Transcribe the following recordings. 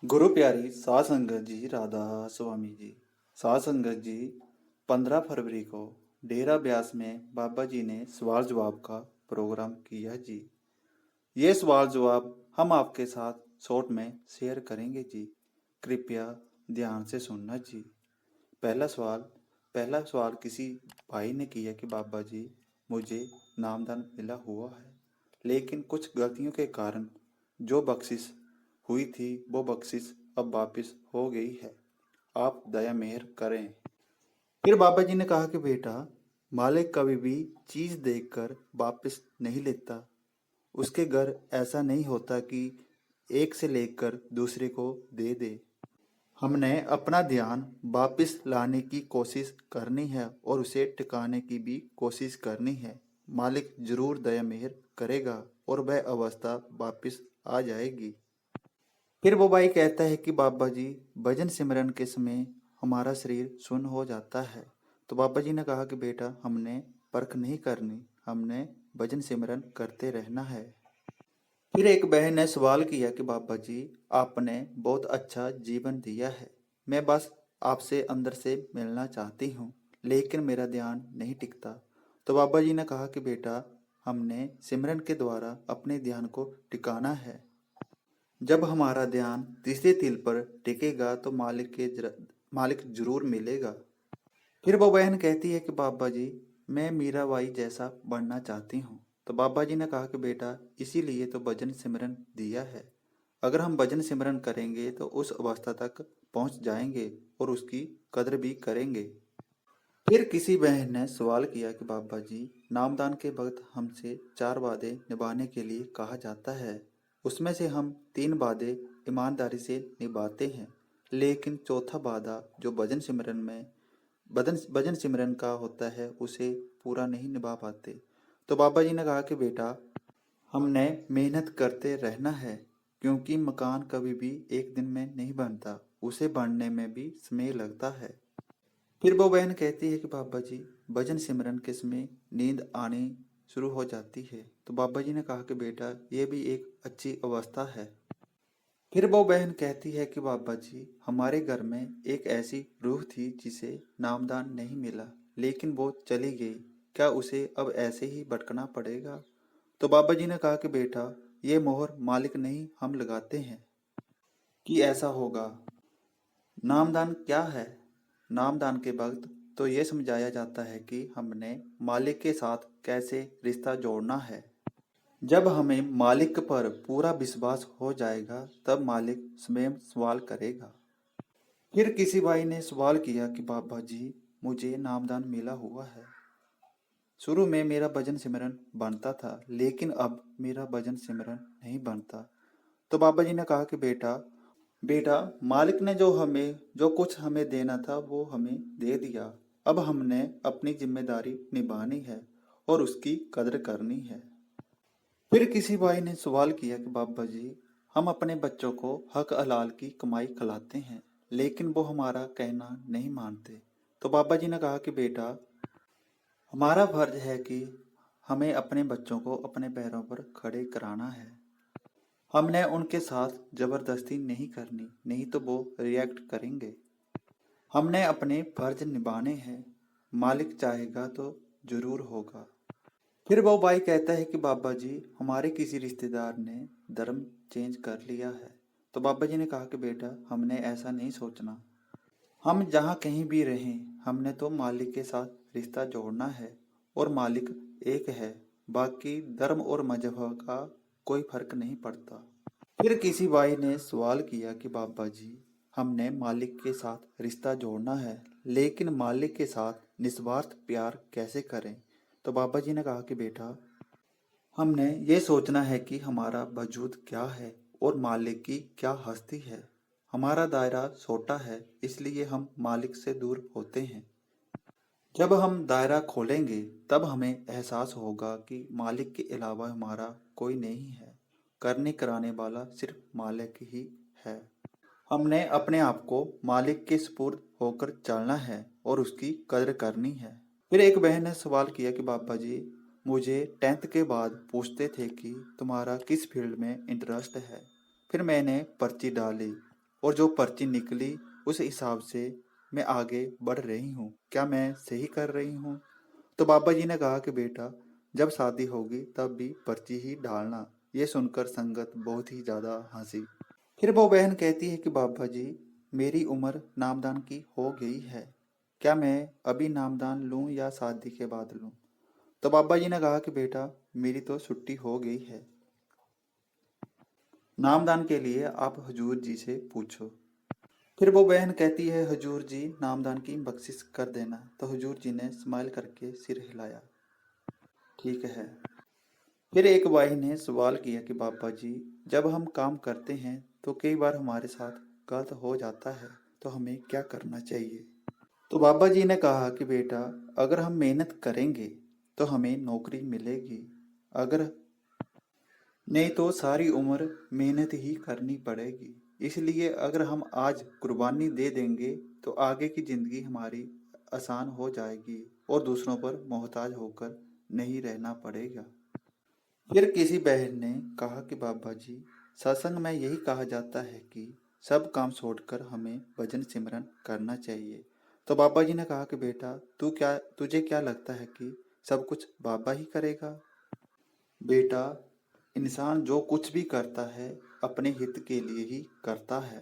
गुरु प्यारी साध संगत जी राधा स्वामी जी। साध संगत जी, 15 फरवरी को डेरा ब्यास में बाबा जी ने सवाल जवाब का प्रोग्राम किया जी। ये सवाल जवाब हम आपके साथ शॉर्ट में शेयर करेंगे जी। कृपया ध्यान से सुनना जी। पहला सवाल पहला सवाल किसी भाई ने किया कि बाबा जी, मुझे नामदान मिला हुआ है, लेकिन कुछ गलतियों के कारण जो बख्शिश हुई थी वो बख्शिश अब वापिस हो गई है। आप दया मेहर करें। फिर बाबा जी ने कहा कि बेटा, मालिक कभी भी चीज देखकर वापस नहीं लेता। उसके घर ऐसा नहीं होता कि एक से लेकर दूसरे को दे दे। हमने अपना ध्यान वापस लाने की कोशिश करनी है और उसे टिकाने की भी कोशिश करनी है। मालिक जरूर दया मेहर करेगा और वह अवस्था वापस आ जाएगी। फिर वो भाई कहता है कि बाबा जी, भजन सिमरन के समय हमारा शरीर सुन्न हो जाता है। तो बाबा जी ने कहा कि बेटा, हमने परख नहीं करनी, हमने भजन सिमरन करते रहना है। फिर एक बहन ने सवाल किया कि बाबा जी, आपने बहुत अच्छा जीवन दिया है, मैं बस आपसे अंदर से मिलना चाहती हूँ, लेकिन मेरा ध्यान नहीं टिकता। तो बाबा जी ने कहा कि बेटा, हमने सिमरन के द्वारा अपने ध्यान को टिकाना है। जब हमारा ध्यान तीसरे तिल पर टिकेगा तो मालिक जरूर मिलेगा। फिर वो बहन कहती है कि बाबा जी, मैं मीराबाई जैसा बनना चाहती हूँ। तो बाबा जी ने कहा कि बेटा, इसीलिए तो भजन सिमरन दिया है। अगर हम भजन सिमरन करेंगे तो उस अवस्था तक पहुँच जाएंगे और उसकी कद्र भी करेंगे। फिर किसी बहन ने सवाल किया कि बाबा जी, नामदान के वक्त हमसे 4 वादे निभाने के लिए कहा जाता है। उसमें से हम 3 वादे ईमानदारी से निभाते हैं, लेकिन चौथा वादा जो भजन सिमरन का होता है उसे पूरा नहीं निभा पाते। तो बाबा जी ने कहा कि बेटा, हमने मेहनत करते रहना है, क्योंकि मकान कभी भी एक दिन में नहीं बनता, उसे बनने में भी समय लगता है। फिर वो बहन कहती है कि बाबा जी, भजन सिमरन के समय नींद आनी शुरू हो जाती है। तो बाबा जी ने कहा कि बेटा, ये भी एक अच्छी अवस्था है। फिर वो बहन कहती है कि बाबा जी, हमारे घर में एक ऐसी रूह थी जिसे नामदान नहीं मिला, लेकिन वो चली गई, क्या उसे अब ऐसे ही भटकना पड़ेगा? तो बाबा जी ने कहा कि बेटा, ये मोहर मालिक नहीं, हम लगाते हैं कि ऐसा होगा। नामदान क्या है? नामदान के वक्त तो ये समझाया जाता है कि हमने मालिक के साथ कैसे रिश्ता जोड़ना है। जब हमें मालिक पर पूरा विश्वास हो जाएगा तब मालिक स्वयं सवाल करेगा। फिर किसी भाई ने सवाल किया कि बाबा जी, मुझे नामदान मिला हुआ है। शुरू में मेरा भजन सिमरन बनता था, लेकिन अब मेरा भजन सिमरन नहीं बनता। तो बाबा जी ने कहा कि बेटा, बेटा, मालिक ने जो कुछ हमें देना था वो हमें दे दिया। अब हमने अपनी जिम्मेदारी निभानी है और उसकी कदर करनी है। फिर किसी भाई ने सवाल किया कि बाबा जी, हम अपने बच्चों को हक हलाल की कमाई खिलाते हैं, लेकिन वो हमारा कहना नहीं मानते। तो बाबा जी ने कहा कि बेटा, हमारा फर्ज है कि हमें अपने बच्चों को अपने पैरों पर खड़े कराना है। हमने उनके साथ जबरदस्ती नहीं करनी, नहीं तो वो रिएक्ट करेंगे। हमने अपने फर्ज निभाने हैं, मालिक चाहेगा तो जरूर होगा। फिर वो भाई कहता है कि बाबा जी, हमारे किसी रिश्तेदार ने धर्म चेंज कर लिया है। तो बाबा जी ने कहा कि बेटा, हमने ऐसा नहीं सोचना। हम जहाँ कहीं भी रहें, हमने तो मालिक के साथ रिश्ता जोड़ना है और मालिक एक है। बाकी धर्म और मजहब का कोई फर्क नहीं पड़ता। फिर किसी भाई ने सवाल किया कि बाबा जी, हमने मालिक के साथ रिश्ता जोड़ना है, लेकिन मालिक के साथ निस्वार्थ प्यार कैसे करें? तो बाबा जी ने कहा कि बेटा, हमने ये सोचना है कि हमारा वजूद क्या है और मालिक की क्या हस्ती है। हमारा दायरा छोटा है, इसलिए हम मालिक से दूर होते हैं। जब हम दायरा खोलेंगे तब हमें एहसास होगा कि मालिक के अलावा हमारा कोई नहीं है। करने कराने वाला सिर्फ मालिक ही है। हमने अपने आप को मालिक के सुपुर्द होकर चलना है और उसकी कदर करनी है। फिर एक बहन ने सवाल किया कि बाबा जी, मुझे 10th के बाद पूछते थे कि तुम्हारा किस फील्ड में इंटरेस्ट है। फिर मैंने पर्ची डाली और जो पर्ची निकली उस हिसाब से मैं आगे बढ़ रही हूँ। क्या मैं सही कर रही हूँ? तो बाबा जी ने कहा कि बेटा, जब शादी होगी तब भी पर्ची ही डालना। ये सुनकर संगत बहुत ही ज्यादा हंसी। फिर वो बहन कहती है कि बाबा जी, मेरी उम्र नामदान की हो गई है, क्या मैं अभी नामदान लूं या शादी के बाद लूं? तो बाबा जी ने कहा कि बेटा, मेरी तो छुट्टी हो गई है, नामदान के लिए आप हुजूर जी से पूछो। फिर वो बहन कहती है, हुजूर जी नामदान की बख्शिश कर देना। तो हुजूर जी ने स्माइल करके सिर हिलाया, ठीक है। फिर एक भाई ने सवाल किया कि बाबा जी, जब हम काम करते हैं तो कई बार हमारे साथ गलत हो जाता है, तो हमें क्या करना चाहिए? तो बाबा जी ने कहा कि बेटा, अगर हम मेहनत करेंगे तो हमें नौकरी मिलेगी, अगर नहीं तो सारी उम्र मेहनत ही करनी पड़ेगी। इसलिए अगर हम आज कुर्बानी दे देंगे तो आगे की जिंदगी हमारी आसान हो जाएगी और दूसरों पर मोहताज होकर नहीं रहना पड़ेगा। फिर किसी बहन ने कहा कि बाबा जी, सत्संग में यही कहा जाता है कि सब काम छोड़कर हमें भजन सिमरन करना चाहिए। तो बाबा जी ने कहा कि बेटा, तुझे क्या लगता है कि सब कुछ बाबा ही करेगा? बेटा, इंसान जो कुछ भी करता है अपने हित के लिए ही करता है।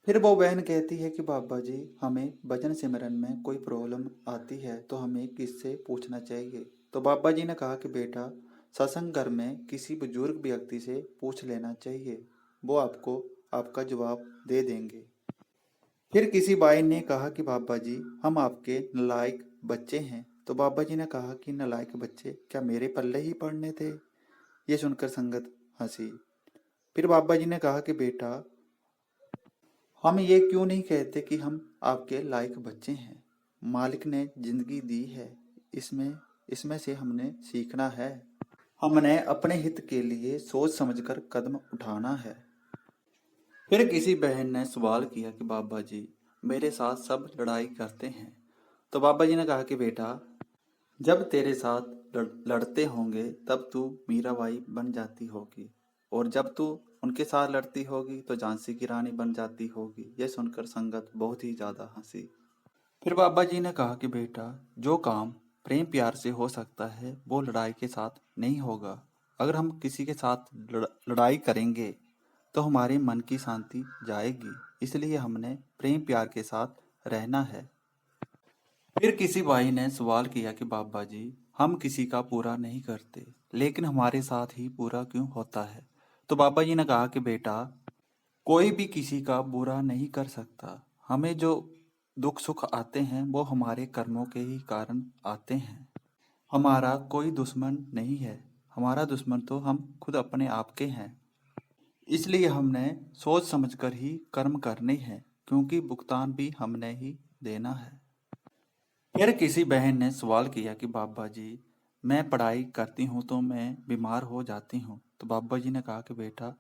फिर वो बहन कहती है कि बाबा जी, हमें भजन सिमरन में कोई प्रॉब्लम आती है तो हमें किससे पूछना चाहिए? तो बाबा जी ने कहा कि बेटा, सत्संग घर में किसी बुजुर्ग व्यक्ति से पूछ लेना चाहिए, वो आपको आपका जवाब दे देंगे। फिर किसी बाई ने कहा कि बाबा जी, हम आपके नालायक बच्चे हैं। तो बाबा जी ने कहा कि नालायक बच्चे क्या मेरे पल्ले ही पड़ने थे? ये सुनकर संगत हंसी। फिर बाबा जी ने कहा कि बेटा, हम ये क्यों नहीं कहते कि हम आपके लायक बच्चे हैं? मालिक ने जिंदगी दी है, इसमें इसमें से हमने सीखना है। हमने अपने हित के लिए सोच समझकर कदम उठाना है। फिर किसी बहन ने सवाल किया कि बाबा जी, मेरे साथ सब लड़ाई करते हैं। तो बाबा जी ने कहा कि बेटा, जब तेरे साथ लड़ते होंगे तब तू मीराबाई बन जाती होगी, और जब तू उनके साथ लड़ती होगी तो झांसी की रानी बन जाती होगी। यह सुनकर संगत बहुत ही ज्यादा हंसी। फिर बाबा जी ने कहा कि बेटा, जो काम प्रेम प्यार से हो सकता है वो लड़ाई के साथ नहीं होगा। अगर हम किसी के साथ लड़ाई करेंगे तो हमारे मन की शांति जाएगी। इसलिए हमने प्रेम प्यार के साथ रहना है। फिर किसी भाई ने सवाल किया कि बाबा जी, हम किसी का बुरा नहीं करते, लेकिन हमारे साथ ही बुरा क्यों होता है? तो बाबा जी ने कहा कि बेटा, कोई भी किसी का बुरा नहीं कर सकता। हमें जो दुख सुख आते हैं वो हमारे कर्मों के ही कारण आते हैं। हमारा कोई दुश्मन नहीं है, हमारा दुश्मन तो हम खुद अपने आप के हैं। इसलिए हमने सोच समझकर ही कर्म करने हैं, क्योंकि भुगतान भी हमने ही देना है। फिर किसी बहन ने सवाल किया कि बाबा जी, मैं पढ़ाई करती हूँ तो मैं बीमार हो जाती हूँ। तो बाबा जी ने कहा कि बेटा,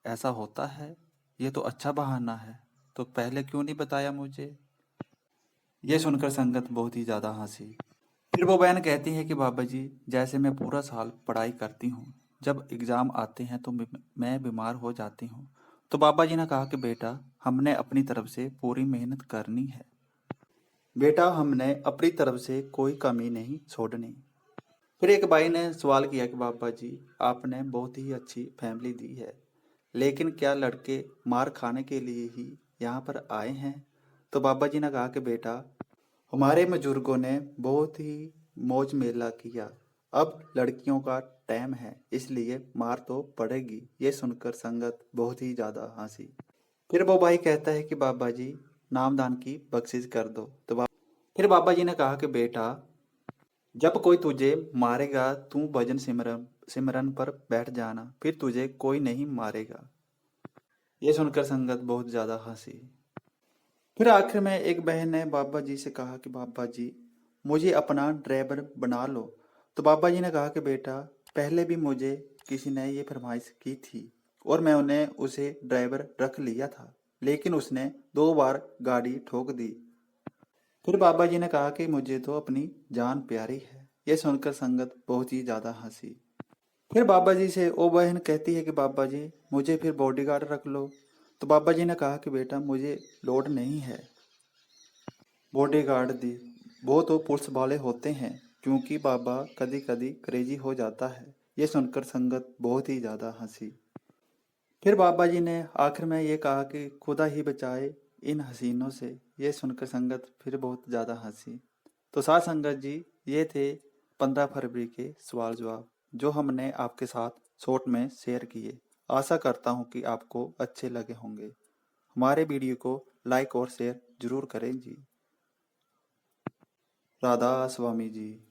ऐसा होता है, ये तो अच्छा बहाना है, तो पहले क्यों नहीं बताया मुझे? ये सुनकर संगत बहुत ही ज्यादा हंसी। फिर वो बहन कहती है कि बाबा जी, जैसे मैं पूरा साल पढ़ाई करती हूँ, जब एग्जाम आते हैं तो मैं बीमार हो जाती हूँ। तो बाबा जी ने कहा कि बेटा, हमने अपनी तरफ से पूरी मेहनत करनी है। बेटा, हमने अपनी तरफ से कोई कमी नहीं छोड़नी। फिर एक भाई ने सवाल किया कि बाबा जी, आपने बहुत ही अच्छी फैमिली दी है, लेकिन क्या लड़के मार खाने के लिए ही यहाँ पर आए हैं? तो बाबा जी ने कहा कि बेटा, हमारे बुजुर्गों ने बहुत ही मौज मेला किया, अब लड़कियों का टाइम है, इसलिए मार तो पड़ेगी। ये सुनकर संगत बहुत ही ज्यादा हंसी। फिर वो भाई कहता है कि बाबा जी, नामदान की बख्शिश कर दो। फिर बाबा जी ने कहा कि बेटा, जब कोई तुझे मारेगा तू भजन सिमरन सिमरन पर बैठ जाना, फिर तुझे कोई नहीं मारेगा। ये सुनकर संगत बहुत ज्यादा हंसी। फिर आखिर में एक बहन ने बाबा जी से कहा कि बाबा जी, मुझे अपना ड्राइवर बना लो। तो बाबा जी ने कहा कि बेटा, पहले भी मुझे किसी ने ये फरमाइश की थी और मैं उन्हें उसे ड्राइवर रख लिया था, लेकिन उसने 2 बार गाड़ी ठोक दी। फिर बाबा जी ने कहा कि मुझे तो अपनी जान प्यारी है। यह सुनकर संगत बहुत ही ज्यादा हंसी। फिर बाबा जी से वो बहन कहती है कि बाबा जी, मुझे फिर बॉडीगार्ड रख लो। तो बाबा जी ने कहा कि बेटा मुझे लोड नहीं है। बॉडीगार्ड दी वो तो पुलिस वाले होते हैं, क्योंकि बाबा कभी कभी क्रेजी हो जाता है। ये सुनकर संगत बहुत ही ज्यादा हंसी। फिर बाबा जी ने आखिर में ये कहा कि खुदा ही बचाए इन हसीनों से। ये सुनकर संगत फिर बहुत ज़्यादा हंसी। तो साथ संगत जी, ये थे 15 फरवरी के सवाल जवाब जो हमने आपके साथ शॉर्ट में शेयर किए। आशा करता हूँ कि आपको अच्छे लगे होंगे। हमारे वीडियो को लाइक और शेयर जरूर करें जी। राधा स्वामी जी।